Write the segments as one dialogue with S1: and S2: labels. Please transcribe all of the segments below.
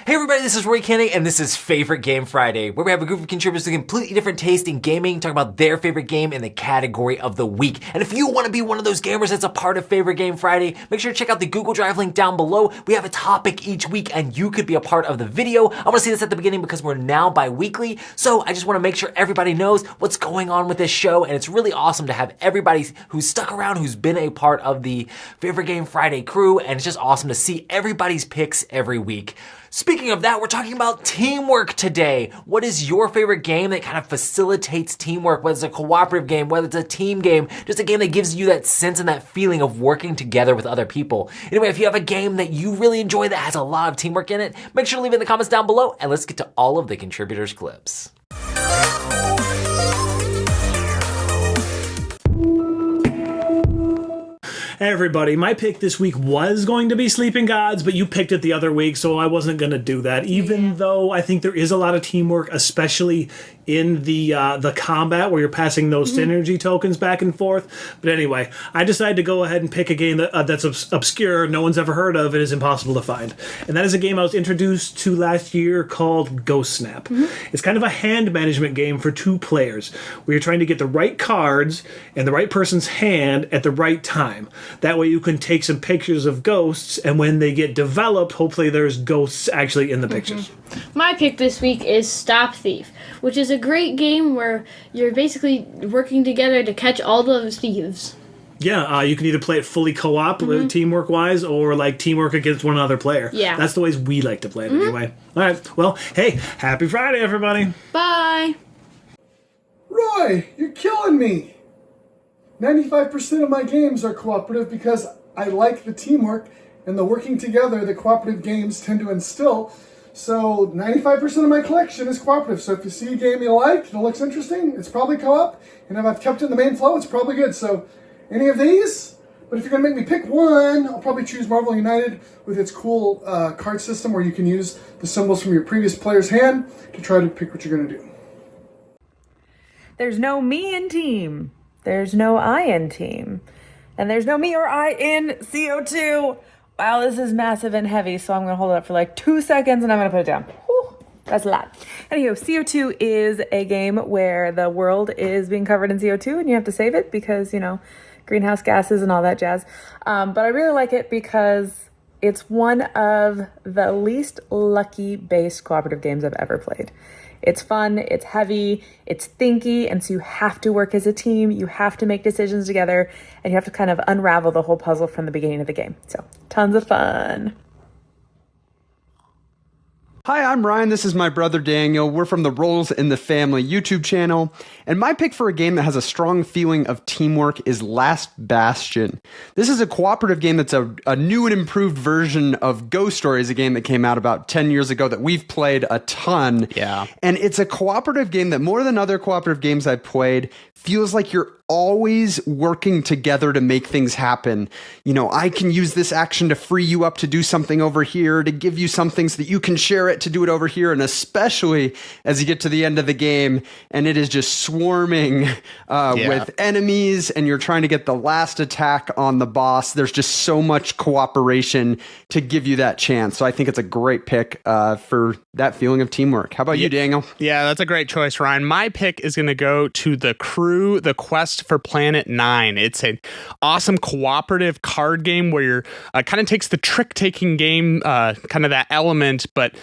S1: Hey everybody, this is Roy Kenny, and this is Favorite Game Friday, where we have a group of contributors with completely different taste in gaming, talk about their favorite game in the category of the week. And if you want to be one of those gamers that's a part of Favorite Game Friday, make sure to check out the Google Drive link down below. We have a topic each week, and you could be a part of the video. I want to say this at the beginning because we're now bi-weekly, so I just want to make sure everybody knows what's going on with this show, and it's really awesome to have everybody who's stuck around, who's been a part of the Favorite Game Friday crew, and it's just awesome to see everybody's picks every week. Speaking of that, we're talking about teamwork today. What is your favorite game that kind of facilitates teamwork, whether it's a cooperative game, whether it's a team game, just a game that gives you that sense and that feeling of working together with other people. Anyway, if you have a game that you really enjoy that has a lot of teamwork in it, make sure to leave it in the comments down below, and let's get to all of the contributors' clips.
S2: Hey everybody, my pick this week was going to be Sleeping Gods, but you picked it the other week, so I wasn't going to do that, even though I think there is a lot of teamwork, especially in the combat where you're passing those synergy tokens back and forth. But anyway, I decided to go ahead and pick a game that's obscure, no one's ever heard of, and is impossible to find. And that is a game I was introduced to last year called Ghost Snap. It's kind of a hand management game for two players, where you're trying to get the right cards in the right person's hand at the right time. That way you can take some pictures of ghosts, and when they get developed, hopefully there's ghosts actually in the pictures.
S3: My pick this week is Stop Thief, which is a great game where you're basically working together to catch all those thieves.
S2: Yeah, you can either play it fully co-op, teamwork-wise, or like teamwork against one other player.
S3: Yeah.
S2: That's the ways we like to play it anyway. All right, well, hey, happy Friday, everybody.
S3: Bye!
S4: Roy, you're killing me! 95% of my games are cooperative because I like the teamwork and the working together that cooperative games tend to instill. So 95% of my collection is cooperative. So if you see a game you like that looks interesting, it's probably co-op. And if I've kept it in the main flow, it's probably good. So any of these, but if you're going to make me pick one, I'll probably choose Marvel United with its cool card system where you can use the symbols from your previous player's hand to try to pick what you're going to do.
S5: There's no me in team. There's no I in team. And there's no me or I in CO2. Wow, this is massive and heavy, so I'm going to hold it up for like 2 seconds and I'm going to put it down. Whew, that's a lot. Anywho, CO2 is a game where the world is being covered in CO2 and you have to save it because, you know, greenhouse gases and all that jazz. But I really like it because it's one of the least lucky-based cooperative games I've ever played. It's fun, it's heavy, it's thinky, and so you have to work as a team, you have to make decisions together, and you have to kind of unravel the whole puzzle from the beginning of the game. So, tons of fun.
S6: Hi, I'm Ryan. This is my brother Daniel. We're from the Roles in the Family YouTube channel. And my pick for a game that has a strong feeling of teamwork is Last Bastion. This is a cooperative game that's a new and improved version of Ghost Stories, a game that came out about 10 years ago that we've played a ton.
S7: Yeah.
S6: And it's a cooperative game that more than other cooperative games I've played feels like you're always working together to make things happen. You know, I can use this action to free you up to do something over here, to give you something so that you can share it to do it over here. And especially as you get to the end of the game and it is just swarming with enemies and you're trying to get the last attack on the boss, there's just so much cooperation to give you that chance. So I think it's a great pick for that feeling of teamwork. How about you, Daniel?
S7: Yeah, that's a great choice, Ryan. My pick is going to go to The Crew, The Quest for Planet 9. It's an awesome cooperative card game where you're kind of takes the trick-taking game, kind of that element, but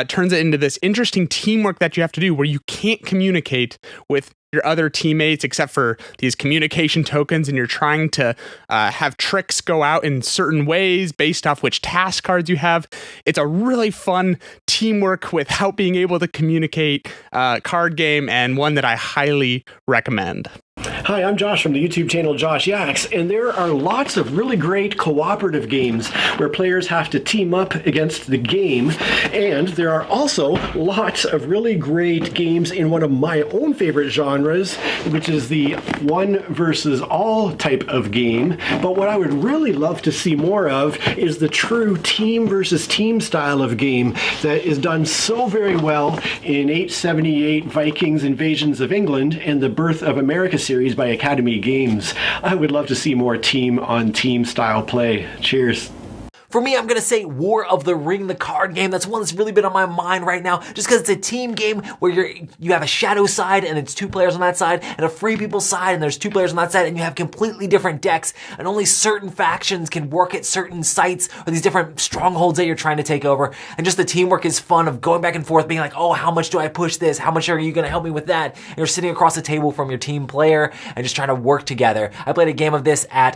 S7: turns it into this interesting teamwork that you have to do where you can't communicate with your other teammates except for these communication tokens, and you're trying to have tricks go out in certain ways based off which task cards you have. It's a really fun teamwork without being able to communicate card game, and one that I highly recommend.
S8: Hi, I'm Josh from the YouTube channel Josh Yaks, and there are lots of really great cooperative games where players have to team up against the game, and there are also lots of really great games in one of my own favorite genres, which is the one versus all type of game. But what I would really love to see more of is the true team versus team style of game that is done so very well in 878 Vikings Invasions of England and the Birth of America series by Academy Games. I would love to see more team-on-team style play. Cheers.
S1: For me, I'm gonna say War of the Ring, the card game. That's one that's really been on my mind right now, just because it's a team game where you have a shadow side and it's 2 players on that side, and a free people side and there's 2 players on that side, and you have completely different decks, and only certain factions can work at certain sites or these different strongholds that you're trying to take over. And just the teamwork is fun of going back and forth, being like, oh, how much do I push this? How much are you gonna help me with that? And you're sitting across the table from your team player and just trying to work together. I played a game of this at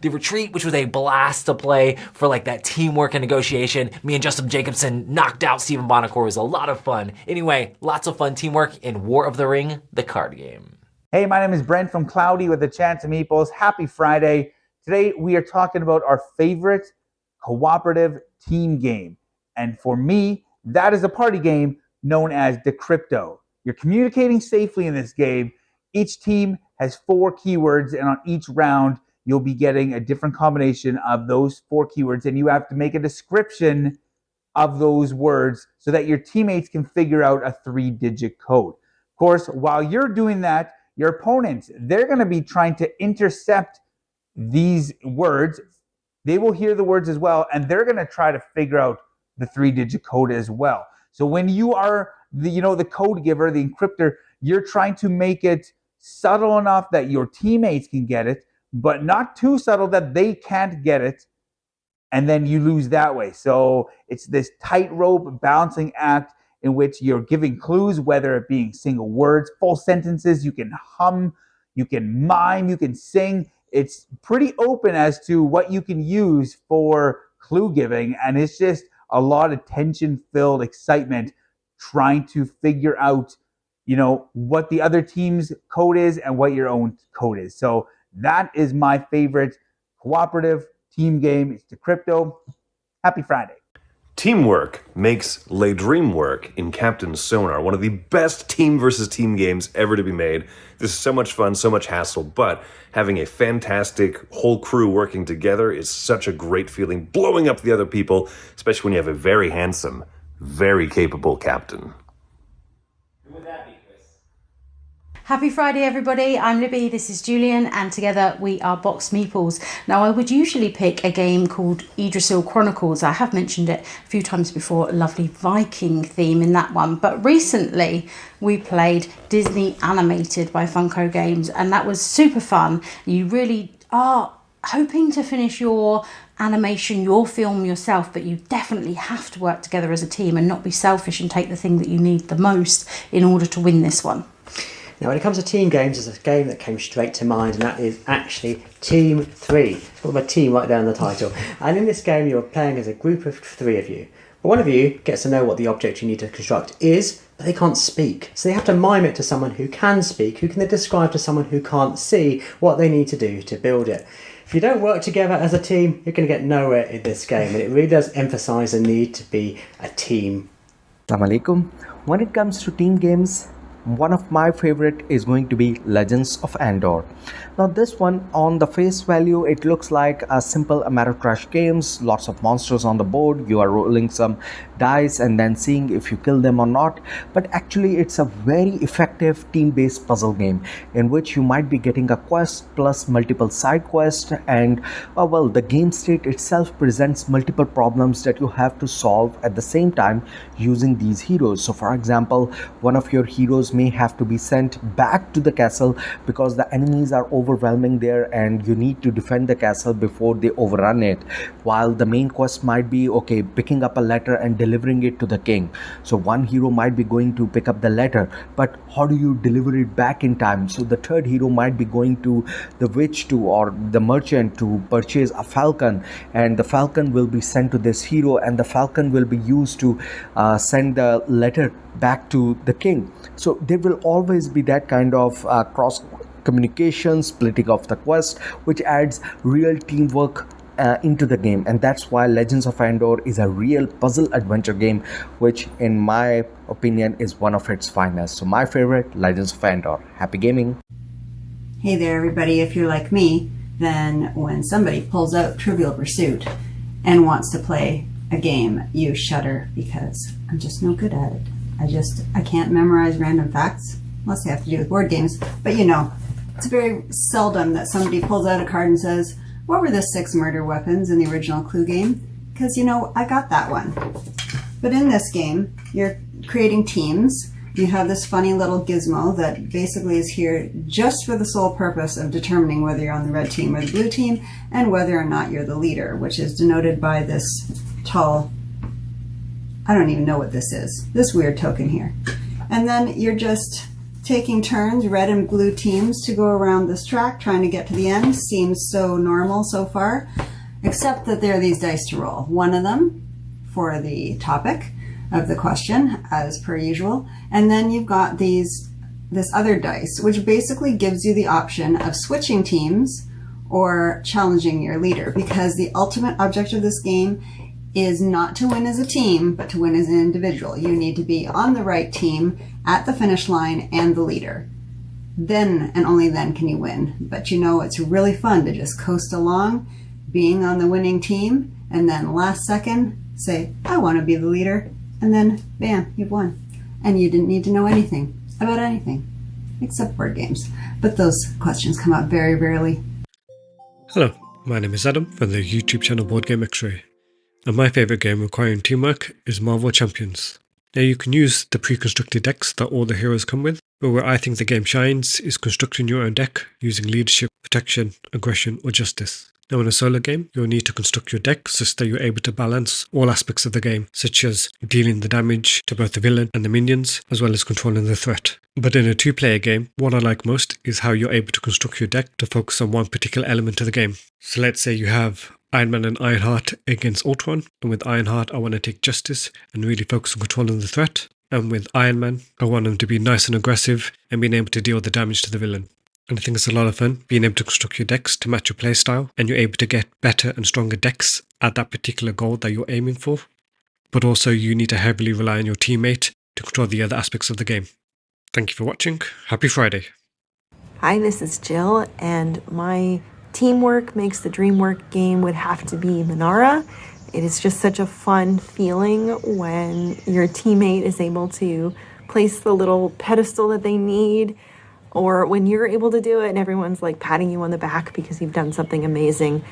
S1: the retreat, which was a blast to play for like that teamwork and negotiation. Me and Justin Jacobson knocked out Stephen Bonacore. It was a lot of fun. Anyway, lots of fun teamwork in War of the Ring, the card game.
S9: Hey, my name is Brent from Cloudy with a Chance of Meeples. Happy Friday. Today we are talking about our favorite cooperative team game. And for me, that is a party game known as Decrypto. You're communicating safely in this game. Each team has 4 keywords, and on each round, you'll be getting a different combination of those 4 keywords, and you have to make a description of those words so that your teammates can figure out a 3-digit code. Of course, while you're doing that, your opponents, they're going to be trying to intercept these words. They will hear the words as well, and they're going to try to figure out the 3-digit code as well. So when you are the code giver, the encryptor, you're trying to make it subtle enough that your teammates can get it, but not too subtle that they can't get it, and then you lose that way. So it's this tightrope balancing act in which you're giving clues, whether it being single words, full sentences, you can hum, you can mime, you can sing. It's pretty open as to what you can use for clue giving, and it's just a lot of tension-filled excitement trying to figure out, what the other team's code is and what your own code is. So that is my favorite cooperative team game. It's Decrypto. Happy Friday.
S10: Teamwork makes Le Dream work in Captain Sonar, one of the best team versus team games ever to be made. This is so much fun, so much hassle, but having a fantastic whole crew working together is such a great feeling, blowing up the other people, especially when you have a very handsome, very capable captain.
S11: Happy Friday, everybody. I'm Libby, this is Julian, and together we are Box Meeples. Now, I would usually pick a game called Yggdrasil Chronicles. I have mentioned it a few times before, a lovely Viking theme in that one. But recently we played Disney Animated by Funko Games, and that was super fun. You really are hoping to finish your animation, your film yourself, but you definitely have to work together as a team and not be selfish and take the thing that you need the most in order to win this one.
S12: Now, when it comes to team games, there's a game that came straight to mind, and that is actually Team 3. Put my team right down the title. And in this game, you're playing as a group of 3 of you. But one of you gets to know what the object you need to construct is, but they can't speak. So they have to mime it to someone who can speak, who can then describe to someone who can't see what they need to do to build it. If you don't work together as a team, you're going to get nowhere in this game, and it really does emphasise the need to be a team.
S13: Assalamu alaikum. When it comes to team games, one of my favorite is going to be Legends of Andor. Now this one, on the face value, it looks like a simple Ameritrash games, lots of monsters on the board, you are rolling some dice and then seeing if you kill them or not. But actually it's a very effective team-based puzzle game in which you might be getting a quest plus multiple side quests, and the game state itself presents multiple problems that you have to solve at the same time using these heroes. So for example, one of your heroes may have to be sent back to the castle because the enemies are overwhelming there and you need to defend the castle before they overrun it, while the main quest might be picking up a letter and delivering it to the king. So one hero might be going to pick up the letter, but how do you deliver it back in time? So the third hero might be going to the witch or the merchant to purchase a falcon, and the falcon will be sent to this hero, and the falcon will be used to send the letter back to the king. So there will always be that kind of cross communication, splitting of the quest, which adds real teamwork into the game, and that's why Legends of Andor is a real puzzle adventure game, which in my opinion is one of its finest. So my favorite, Legends of Andor. Happy gaming.
S14: Hey there everybody, if you're like me, then when somebody pulls out Trivial Pursuit and wants to play a game, you shudder because I'm just no good at it. I can't memorize random facts unless they have to do with board games, but it's very seldom that somebody pulls out a card and says, what were the 6 murder weapons in the original Clue game? because, you know, I got that one. But in this game, you're creating teams. You have this funny little gizmo that basically is here just for the sole purpose of determining whether you're on the red team or the blue team and whether or not you're the leader, which is denoted by this tall, I don't even know what this is, this weird token here. And then you're just taking turns, red and blue teams, to go around this track trying to get to the end. Seems so normal so far, except that there are these dice to roll. One of them for the topic of the question, as per usual, and then you've got this other dice, which basically gives you the option of switching teams or challenging your leader, because the ultimate object of this game is not to win as a team, but to win as an individual. You need to be on the right team at the finish line and the leader. Then and only then can you win. But you know, it's really fun to just coast along, being on the winning team, and then last second say, I want to be the leader. And then, bam, you've won. And you didn't need to know anything about anything, except board games. But those questions come up very rarely.
S15: Hello, my name is Adam from the YouTube channel Board Game X-Ray. And my favourite game requiring teamwork is Marvel Champions. Now you can use the pre-constructed decks that all the heroes come with, but where I think the game shines is constructing your own deck using leadership, protection, aggression or justice. Now in a solo game, you'll need to construct your deck such that you're able to balance all aspects of the game, such as dealing the damage to both the villain and the minions, as well as controlling the threat. But in a two-player game, what I like most is how you're able to construct your deck to focus on one particular element of the game. So let's say you have Iron Man and Ironheart against Ultron, and with Ironheart I want to take Justice and really focus on controlling the threat, and with Iron Man I want him to be nice and aggressive and being able to deal the damage to the villain. And I think it's a lot of fun being able to construct your decks to match your playstyle, and you're able to get better and stronger decks at that particular goal that you're aiming for. But also you need to heavily rely on your teammate to control the other aspects of the game. Thank you for watching. Happy Friday.
S16: Hi, this is Jill, and my teamwork makes the dream work game would have to be Minara. It is just such a fun feeling when your teammate is able to place the little pedestal that they need, or when you're able to do it and everyone's like patting you on the back because you've done something amazing.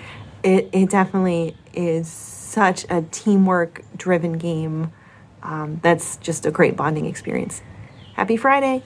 S16: It definitely is such a teamwork driven game. That's just a great bonding experience. Happy Friday.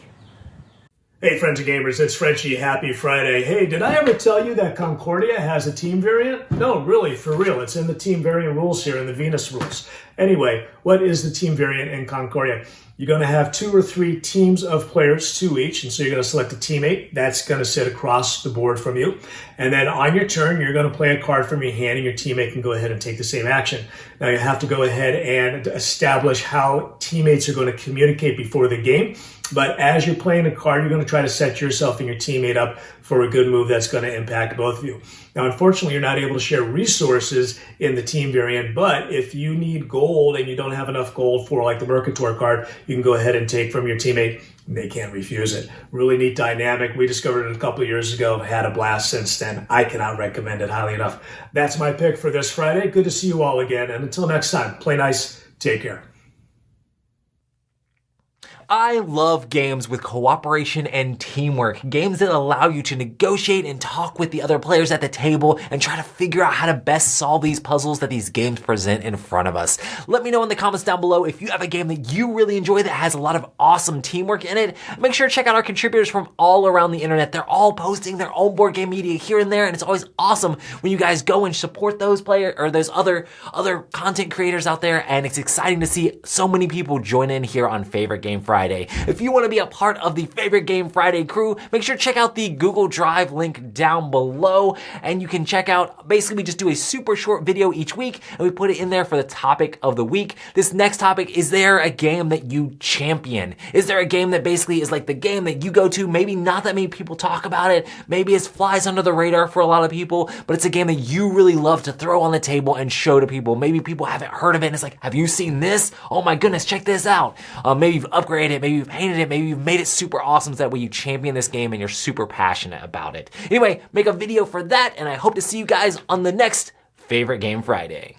S2: Hey friends and gamers, it's Frenchie. Happy Friday. Hey, did I ever tell you that Concordia has a team variant? No, really, for real. It's in the team variant rules here, in the Venus rules. Anyway, what is the team variant in Concordia? You're going to have 2 or 3 teams of players, 2 each, and so you're going to select a teammate. That's going to sit across the board from you. And then on your turn, you're going to play a card from your hand, and your teammate can go ahead and take the same action. Now you have to go ahead and establish how teammates are going to communicate before the game. But as you're playing a card, you're going to try to set yourself and your teammate up for a good move that's going to impact both of you. Now, unfortunately, you're not able to share resources in the team variant, but if you need gold and you don't have enough gold for like the Mercator card, you can go ahead and take from your teammate. They can't refuse it. Really neat dynamic. We discovered it a couple of years ago. Had a blast since then. I cannot recommend it highly enough. That's my pick for this Friday. Good to see you all again. And until next time, play nice. Take care.
S1: I love games with cooperation and teamwork, games that allow you to negotiate and talk with the other players at the table and try to figure out how to best solve these puzzles that these games present in front of us. Let me know in the comments down below if you have a game that you really enjoy that has a lot of awesome teamwork in it. Make sure to check out our contributors from all around the internet. They're all posting their own board game media here and there, and it's always awesome when you guys go and support those players or those other content creators out there, and it's exciting to see so many people join in here on Favorite Game Friday. If you want to be a part of the Favorite Game Friday crew, make sure to check out the Google Drive link down below, and you can check out, basically we just do a super short video each week and we put it in there for the topic of the week. This next topic, is there a game that you champion? Is there a game that basically is like the game that you go to, maybe not that many people talk about it, maybe it flies under the radar for a lot of people, but it's a game that you really love to throw on the table and show to people. Maybe people haven't heard of it and it's like, have you seen this? Oh my goodness, check this out. Maybe you've upgraded it, maybe you've painted it, maybe you've made it super awesome so that way you champion this game and you're super passionate about it. Anyway, make a video for that, and I hope to see you guys on the next Favorite Game Friday.